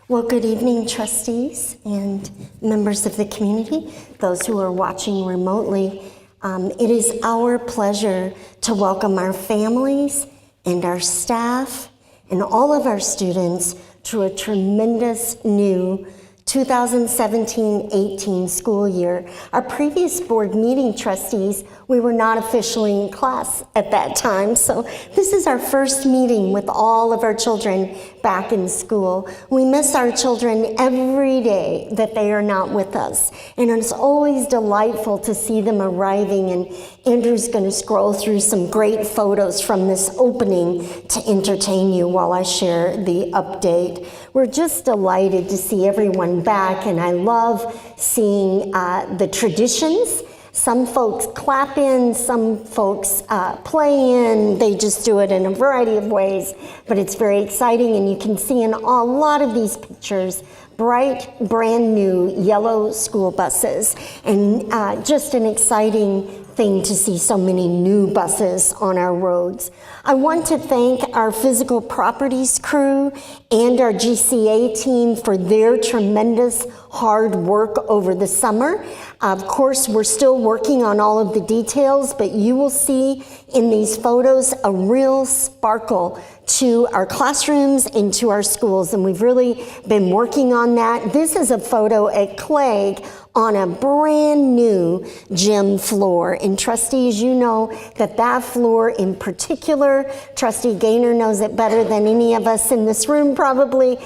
Well, good evening, trustees and members of the community, those who are watching remotely. It is our pleasure to welcome our families and our staff and all of our students to a tremendous new 2017-18 school year. Our previous board meeting, trustees, we were not officially in class at that time, so this is our first meeting with all of our children back in school. We miss our children every day that they are not with us, and it's always delightful to see them arriving, and Andrew's going to scroll through some great photos from this opening to entertain you while I share the update. We're just delighted to see everyone back, and I love seeing the traditions. Some folks clap in, some folks play in, they just do it in a variety of ways, but it's very exciting, and you can see in a lot of these pictures bright, brand new yellow school buses, and just an exciting thing to see so many new buses on our roads. I want to thank our physical properties crew and our GCA team for their tremendous hard work over the summer. Of course, we're still working on all of the details, but you will see in these photos a real sparkle to our classrooms and to our schools, and we've really been working on that. This is a photo at Clegg on a brand new gym floor. And trustees, you know that that floor in particular, Trustee Gaynor knows it better than any of us in this room probably,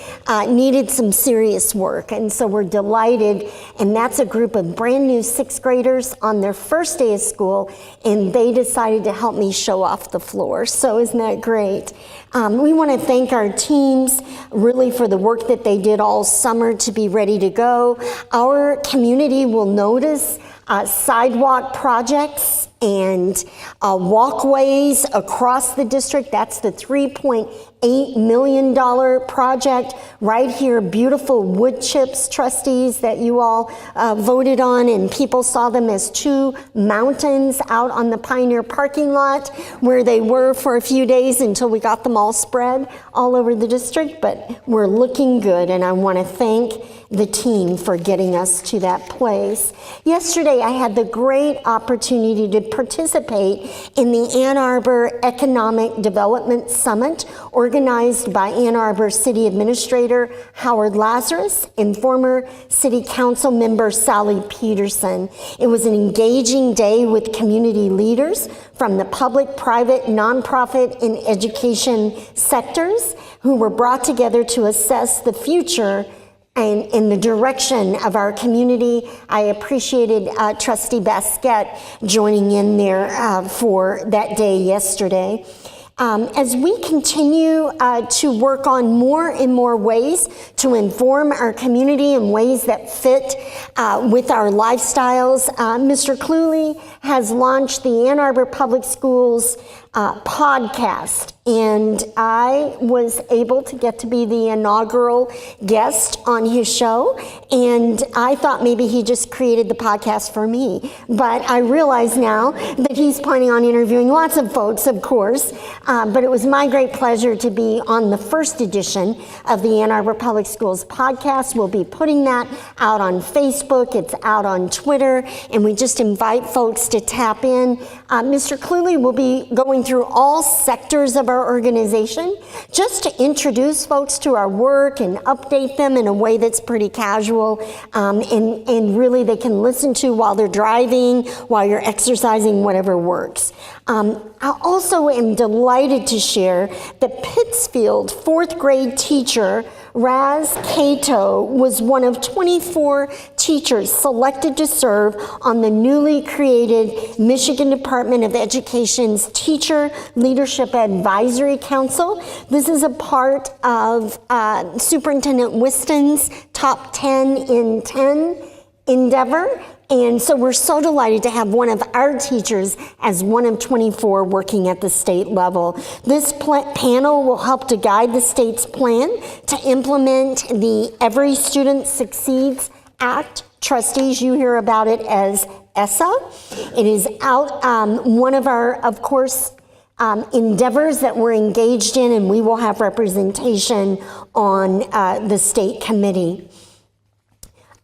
needed some serious work. And so we're delighted, and that's a group of brand new sixth graders on their first day of school, and they decided to help me show off the floor. So isn't that great? We want to thank our teams really for the work that they did all summer to be ready to go. Our community will notice Sidewalk Projects and walkways across the district. That's the $3.8 million project right here. Beautiful wood chips, trustees, that you all voted on, and people saw them as two mountains out on the Pioneer parking lot where they were for a few days until we got them all spread all over the district, but we're looking good, and I want to thank the team for getting us to that place. Yesterday, I had the great opportunity to participate in the Ann Arbor Economic Development Summit organized by Ann Arbor City Administrator Howard Lazarus and former City Council member Sally Peterson. It was an engaging day with community leaders from the public, private, nonprofit, and education sectors who were brought together to assess the future and in the direction of our community. I appreciated Trustee Basquette joining in there for that day yesterday. As we continue to work on more and more ways to inform our community in ways that fit with our lifestyles, Mr. Cluley has launched the Ann Arbor Public Schools podcast, and I was able to get to be the inaugural guest on his show, and I thought maybe he just created the podcast for me, but I realize now that he's planning on interviewing lots of folks, of course, but it was my great pleasure to be on the first edition of the Ann Arbor Public Schools podcast. We'll be putting that out on Facebook, it's out on Twitter, and we just invite folks to tap in. Mr. Cluley will be going through all sectors of our organization just to introduce folks to our work and update them in a way that's pretty casual, and really they can listen to while they're driving, while you're exercising, whatever works. I also am delighted to share that Pittsfield fourth grade teacher Raz Cato was one of 24 teachers selected to serve on the newly created Michigan Department of Education's Teacher Leadership Advisory Council. This is a part of Superintendent Whiston's Top 10 in 10 endeavor. And so we're so delighted to have one of our teachers as one of 24 working at the state level. This panel will help to guide the state's plan to implement the Every Student Succeeds Act. Trustees, you hear about it as ESSA. It is out, one of our, of course, endeavors that we're engaged in, and we will have representation on the state committee.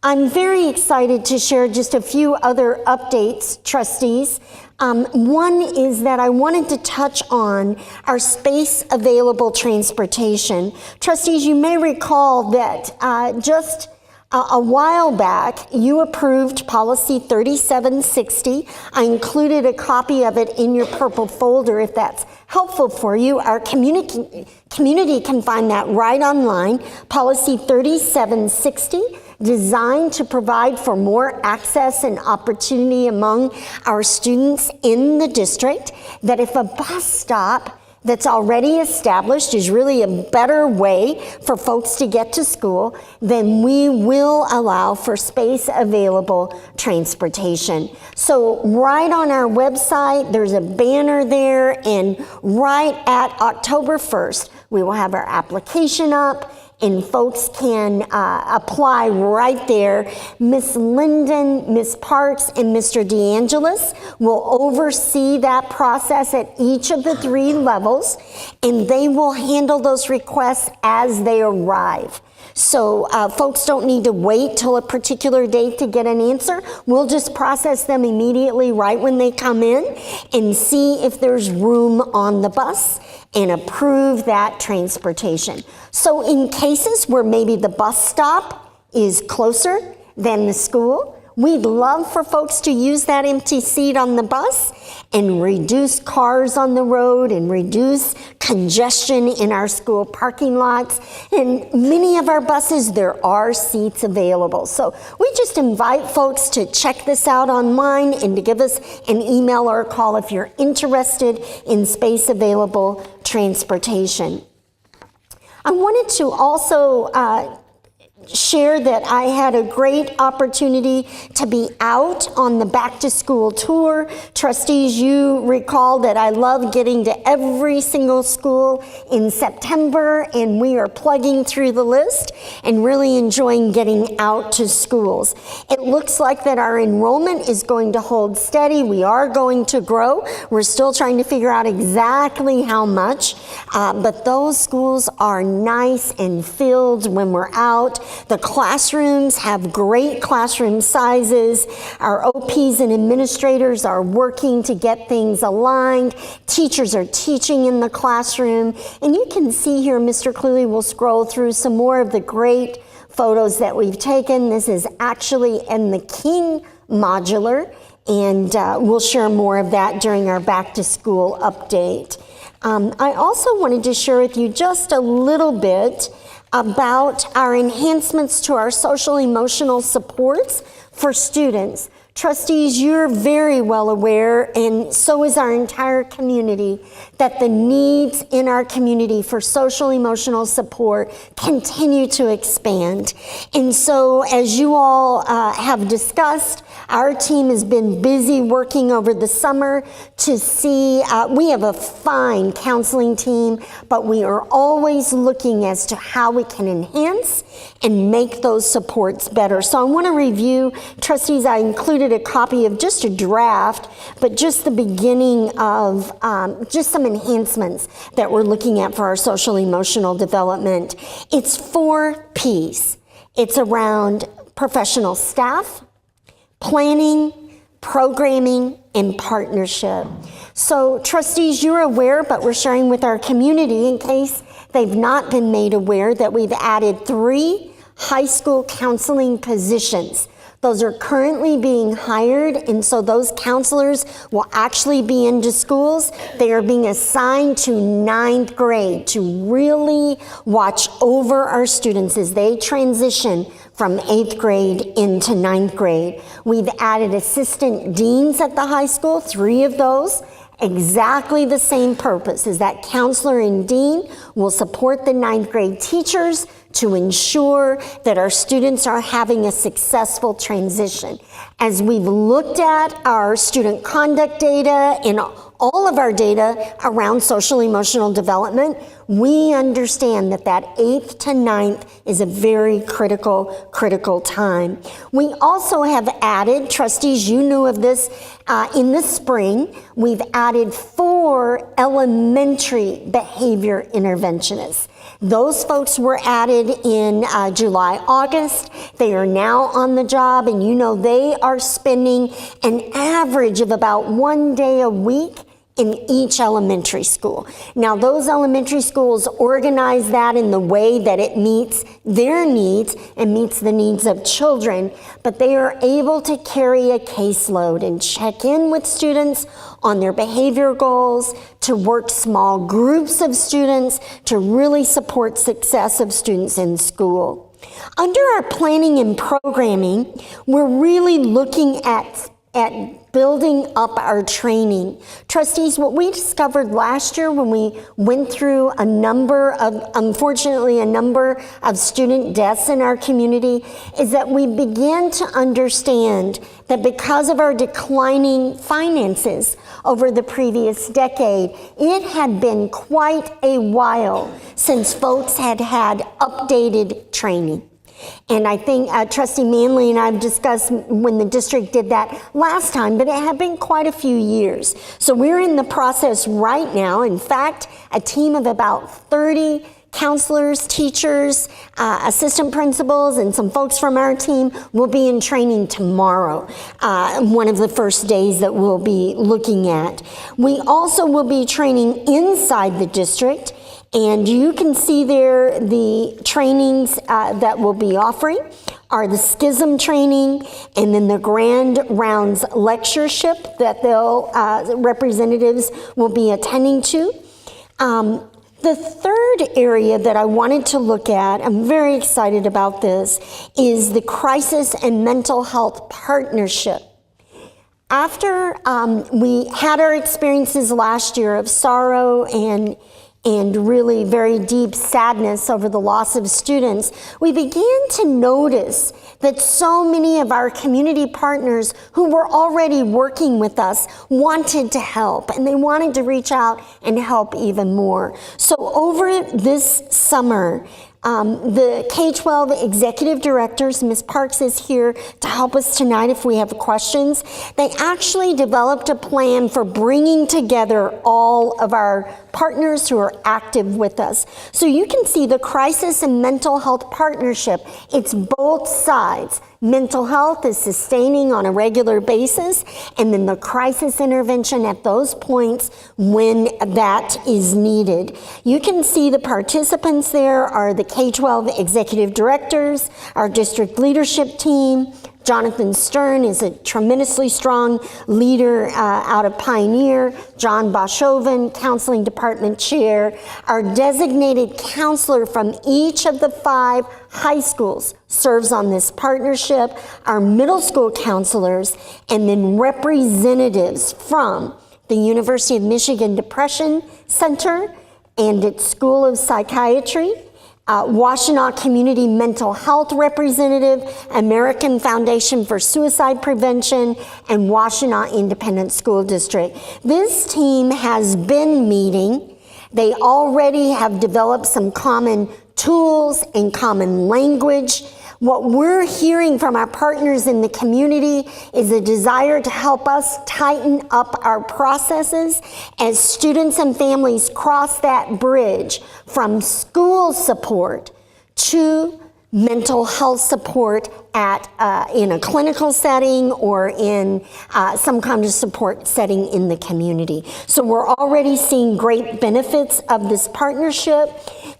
I'm very excited to share just a few other updates, trustees. One is that I wanted to touch on our space available transportation. Trustees, you may recall that just a while back, you approved policy 3760. I included a copy of it in your purple folder if that's helpful for you. Our community can find that right online. Policy 3760, designed to provide for more access and opportunity among our students in the district, that if a bus stop that's already established is really a better way for folks to get to school, then we will allow for space available transportation. So right on our website, there's a banner there, and right at October 1st, we will have our application up, and folks can apply right there. Miss Linden, Miss Parks, and Mr. DeAngelis will oversee that process at each of the 3 levels, and they will handle those requests as they arrive. So folks don't need to wait till a particular date to get an answer. We'll just process them immediately right when they come in and see if there's room on the bus and approve that transportation. So in cases where maybe the bus stop is closer than the school, we'd love for folks to use that empty seat on the bus and reduce cars on the road and reduce congestion in our school parking lots. And many of our buses, there are seats available. So we just invite folks to check this out online and to give us an email or a call if you're interested in space available transportation. I wanted to also share that I had a great opportunity to be out on the Back-to-School Tour. Trustees, you recall that I love getting to every single school in September, and we are plugging through the list and really enjoying getting out to schools. It looks like that our enrollment is going to hold steady. We are going to grow. We're still trying to figure out exactly how much, but those schools are nice and filled when we're out. The classrooms have great classroom sizes. Our OPs and administrators are working to get things aligned. Teachers are teaching in the classroom. And you can see here, Mr. Cluley will scroll through some more of the great photos that we've taken. This is actually in the King modular, and we'll share more of that during our back to school update. I also wanted to share with you just a little bit about our enhancements to our social-emotional supports for students. Trustees, you're very well aware, and so is our entire community, that the needs in our community for social-emotional support continue to expand. And so, as you all have discussed, our team has been busy working over the summer to see, we have a fine counseling team, but we are always looking as to how we can enhance and make those supports better. So I want to review, trustees, I included a copy of just a draft, but just the beginning of just some enhancements that we're looking at for our social-emotional development. It's 4 Ps. It's around professional staff, planning, programming, and partnership. So trustees, you're aware, but we're sharing with our community in case they've not been made aware, that we've added 3 high school counseling positions. Those are currently being hired, and so those counselors will actually be into schools. They are being assigned to 9th grade to really watch over our students as they transition from 8th grade into 9th grade. We've added assistant deans at the high school, 3 of those. Exactly the same purpose, is that counselor and dean will support the 9th grade teachers to ensure that our students are having a successful transition. As we've looked at our student conduct data and all of our data around social-emotional development, we understand that that 8th to 9th is a very critical time. We also have added, trustees, you knew of this, in the spring, we've added 4 4 elementary behavior interventionists. Those folks were added in July, August. They are now on the job, and you know they are spending an average of about 1 day a week in each elementary school. Now, those elementary schools organize that in the way that it meets their needs and meets the needs of children, but they are able to carry a caseload and check in with students on their behavior goals, to work small groups of students, to really support success of students in school. Under our planning and programming, we're really looking at building up our training. Trustees, what we discovered last year when we went through unfortunately, a number of student deaths in our community is that we began to understand that because of our declining finances over the previous decade, it had been quite a while since folks had had updated training. And I think Trustee Manley and I have discussed when the district did that last time, but it had been quite a few years. So we're in the process right now. In fact, a team of about 30 counselors, teachers, assistant principals, and some folks from our team will be in training tomorrow, one of the first days that we'll be looking at. We also will be training inside the district. And you can see there the trainings that we'll be offering are the schism training and then the Grand Rounds lectureship that representatives will be attending to. The third area that I wanted to look at, I'm very excited about this, is the Crisis and Mental Health Partnership. After we had our experiences last year of sorrow and really very deep sadness over the loss of students, we began to notice that so many of our community partners who were already working with us wanted to help, and they wanted to reach out and help even more. So over this summer, the K-12 executive directors, Ms. Parks is here to help us tonight if we have questions. They actually developed a plan for bringing together all of our partners who are active with us. So you can see the Crisis and Mental Health Partnership. It's both sides. Mental health is sustaining on a regular basis, and then the crisis intervention at those points when that is needed. You can see the participants there are the K-12 executive directors, our district leadership team. Jonathan Stern is a tremendously strong leader out of Pioneer. John Boshoven, counseling department chair. Our designated counselor from each of the 5 high schools serves on this partnership. Our middle school counselors, and then representatives from the University of Michigan Depression Center and its School of Psychiatry, Washtenaw Community Mental Health Representative, American Foundation for Suicide Prevention, and Washtenaw Independent School District. This team has been meeting. They already have developed some common tools and common language. What we're hearing from our partners in the community is a desire to help us tighten up our processes as students and families cross that bridge from school support to mental health support in a clinical setting or in some kind of support setting in the community. So we're already seeing great benefits of this partnership.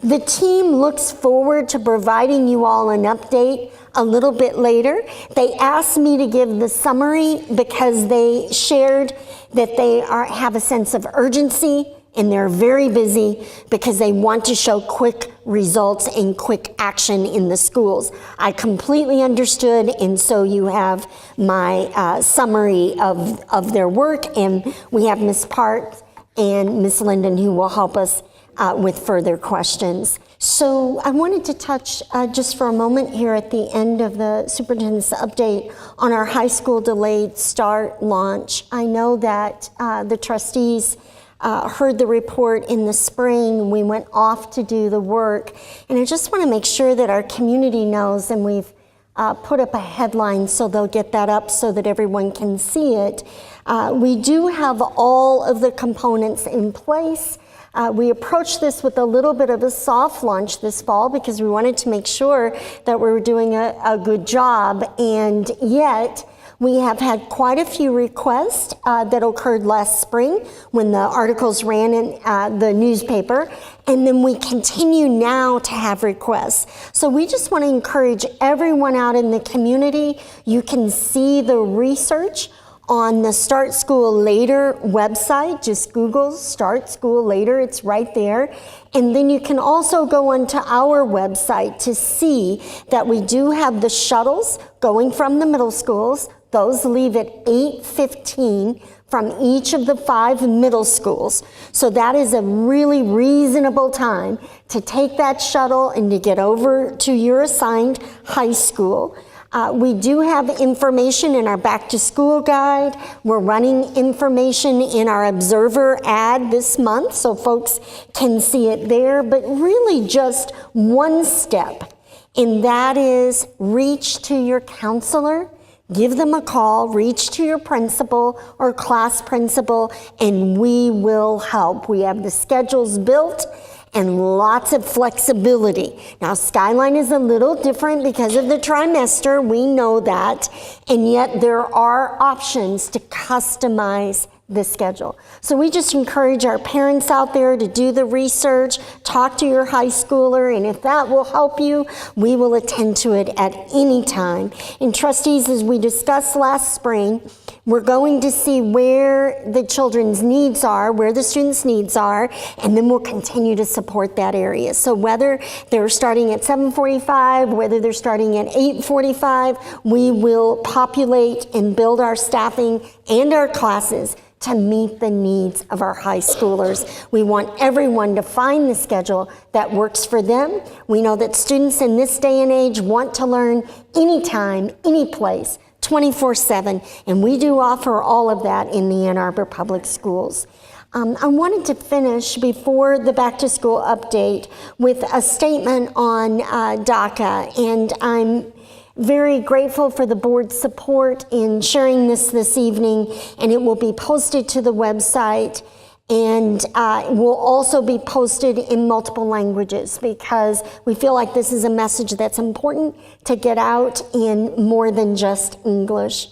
The team looks forward to providing you all an update a little bit later. They asked me to give the summary because they shared that they have a sense of urgency and they're very busy because they want to show quick results and quick action in the schools. I completely understood, and so you have my summary of their work, and we have Ms. Parks and Ms. Linden who will help us with further questions. So I wanted to touch just for a moment here at the end of the superintendent's update on our high school delayed start launch. I know that the trustees heard the report in the spring. We went off to do the work, and I just want to make sure that our community knows, and we've put up a headline, so they'll get that up so that everyone can see it. We do have all of the components in place. We approached this with a little bit of a soft launch this fall because we wanted to make sure that we were doing a good job, and yet we have had quite a few requests that occurred last spring when the articles ran in the newspaper, and then we continue now to have requests. So we just want to encourage everyone out in the community. You can see the research on the Start School Later website. Just Google Start School Later, it's right there. And then you can also go onto our website to see that we do have the shuttles going from the middle schools. Those leave at 8:15 from each of the 5 middle schools. So that is a really reasonable time to take that shuttle and to get over to your assigned high school. We do have information in our Back to School guide. We're running information in our Observer ad this month so folks can see it there, but really just one step, and that is reach to your counselor. Give them a call, reach to your principal or class principal, and we will help. We have the schedules built and lots of flexibility. Now, Skyline is a little different because of the trimester, we know that, and yet there are options to customize the schedule. So we just encourage our parents out there to do the research, talk to your high schooler, and if that will help you, we will attend to it at any time. And trustees, as we discussed last spring, we're going to see where the children's needs are, where the students' needs are, and then we'll continue to support that area. So whether they're starting at 7:45, whether they're starting at 8:45, we will populate and build our staffing and our classes to meet the needs of our high schoolers. We want everyone to find the schedule that works for them. We know that students in this day and age want to learn anytime, any place, 24/7, and we do offer all of that in the Ann Arbor Public Schools. I wanted to finish before the Back to School update with a statement on DACA, and I'm very grateful for the board's support in sharing this evening, and it will be posted to the website, and it will also be posted in multiple languages because we feel like this is a message that's important to get out in more than just English.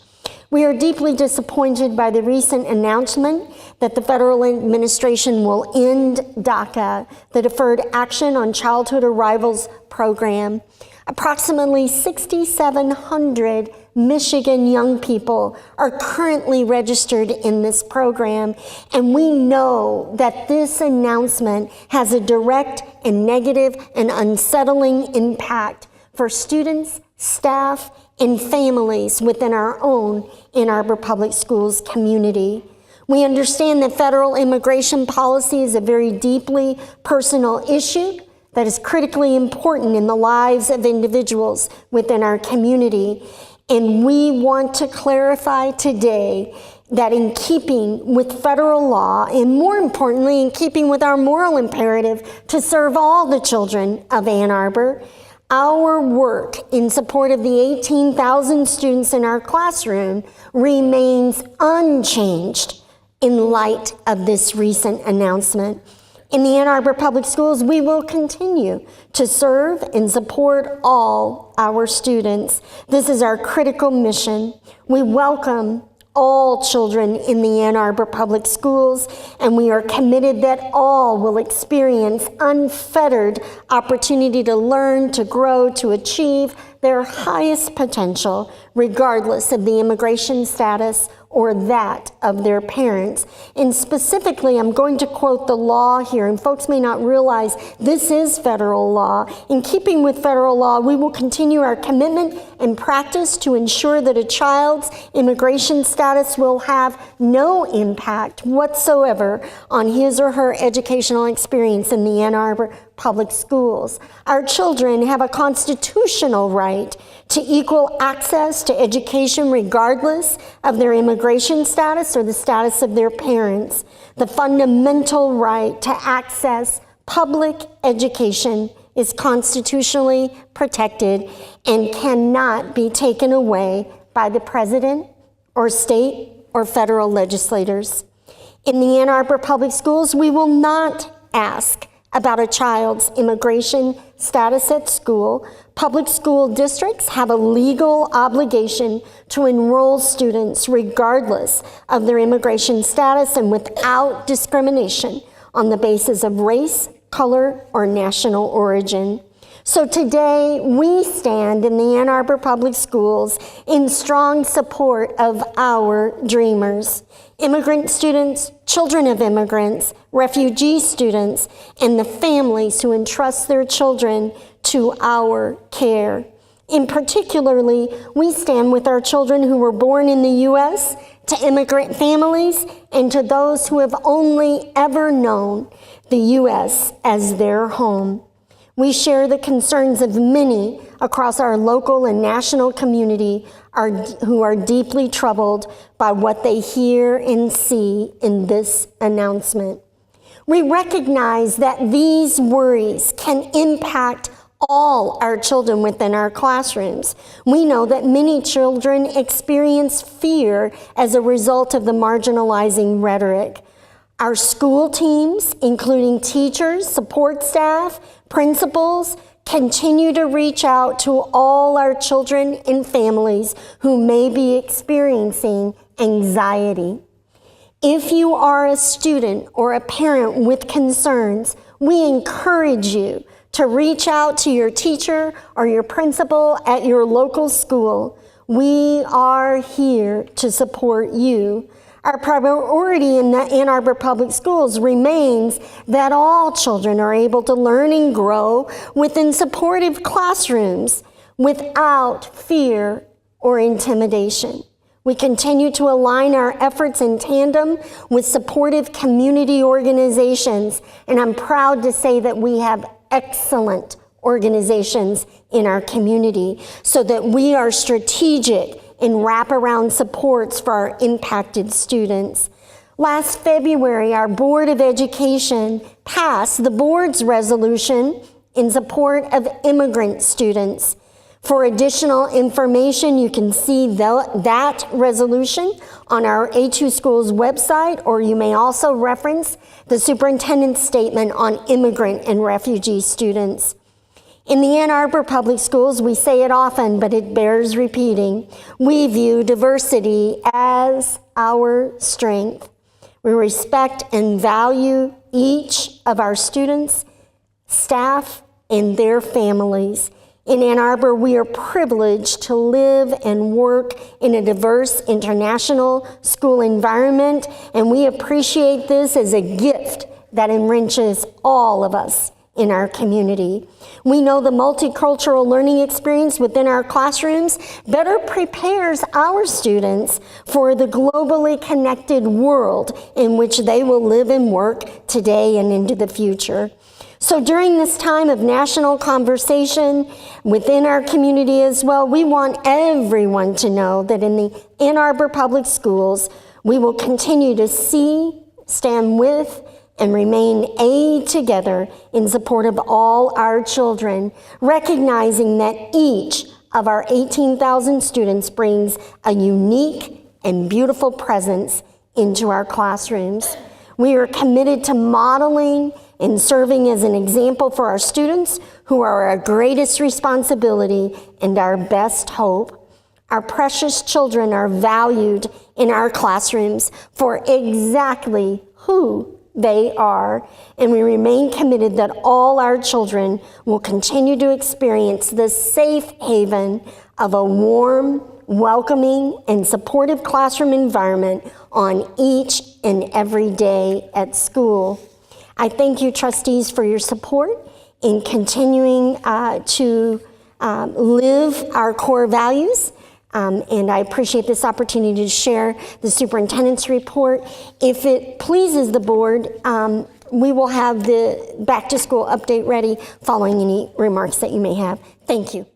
We are deeply disappointed by the recent announcement that the federal administration will end DACA, the Deferred Action on Childhood Arrivals program. Approximately 6,700 Michigan young people are currently registered in this program, and we know that this announcement has a direct and negative and unsettling impact for students, staff, and families within our own Ann Arbor Public Schools community. We understand that federal immigration policy is a very deeply personal issue that is critically important in the lives of individuals within our community. And we want to clarify today that in keeping with federal law, and more importantly, in keeping with our moral imperative to serve all the children of Ann Arbor, our work in support of the 18,000 students in our classroom remains unchanged in light of this recent announcement. In the Ann Arbor Public Schools, we will continue to serve and support all our students. This is our critical mission. We welcome all children in the Ann Arbor Public Schools, and we are committed that all will experience unfettered opportunity to learn, to grow, to achieve their highest potential, regardless of the immigration status or that of their parents. And specifically, I'm going to quote the law here, and folks may not realize this is federal law. In keeping with federal law, we will continue our commitment and practice to ensure that a child's immigration status will have no impact whatsoever on his or her educational experience in the Ann Arbor Public Schools. Our children have a constitutional right to equal access to education regardless of their immigration status or the status of their parents. The fundamental right to access public education is constitutionally protected and cannot be taken away by the president or state or federal legislators. In the Ann Arbor Public Schools, we will not ask about a child's immigration status at school. Public school districts have a legal obligation to enroll students regardless of their immigration status and without discrimination on the basis of race, color, or national origin. So today, we stand in the Ann Arbor Public Schools in strong support of our dreamers. Immigrant students, children of immigrants, refugee students, and the families who entrust their children to our care. In particularly, we stand with our children who were born in the U.S., to immigrant families, and to those who have only ever known the U.S. as their home. We share the concerns of many across our local and national community who are deeply troubled by what they hear and see in this announcement. We recognize that these worries can impact all our children within our classrooms. We know that many children experience fear as a result of the marginalizing rhetoric. Our school teams, including teachers, support staff, principals, continue to reach out to all our children and families who may be experiencing anxiety. If you are a student or a parent with concerns, we encourage you to reach out to your teacher or your principal at your local school. We are here to support you. Our priority in the Ann Arbor Public Schools remains that all children are able to learn and grow within supportive classrooms without fear or intimidation. We continue to align our efforts in tandem with supportive community organizations, and I'm proud to say that we have excellent organizations in our community so that we are strategic in wraparound supports for our impacted students. Last February, our Board of Education passed the board's resolution in support of immigrant students. For additional information, you can see that resolution on our A2 Schools website, or you may also reference the superintendent's statement on immigrant and refugee students. In the Ann Arbor Public Schools, we say it often, but it bears repeating. We view diversity as our strength. We respect and value each of our students, staff, and their families. In Ann Arbor, we are privileged to live and work in a diverse international school environment, and we appreciate this as a gift that enriches all of us in our community. We know the multicultural learning experience within our classrooms better prepares our students for the globally connected world in which they will live and work today and into the future. So during this time of national conversation within our community as well, we want everyone to know that in the Ann Arbor Public Schools, we will continue to see, stand with, and remain together in support of all our children, recognizing that each of our 18,000 students brings a unique and beautiful presence into our classrooms. We are committed to modeling and serving as an example for our students who are our greatest responsibility and our best hope. Our precious children are valued in our classrooms for exactly who they are, and we remain committed that all our children will continue to experience the safe haven of a warm, welcoming, and supportive classroom environment on each and every day at school. I thank you, trustees, for your support in continuing to live our core values. And I appreciate this opportunity to share the superintendent's report. If it pleases the board, we will have the back to school update ready following any remarks that you may have. Thank you.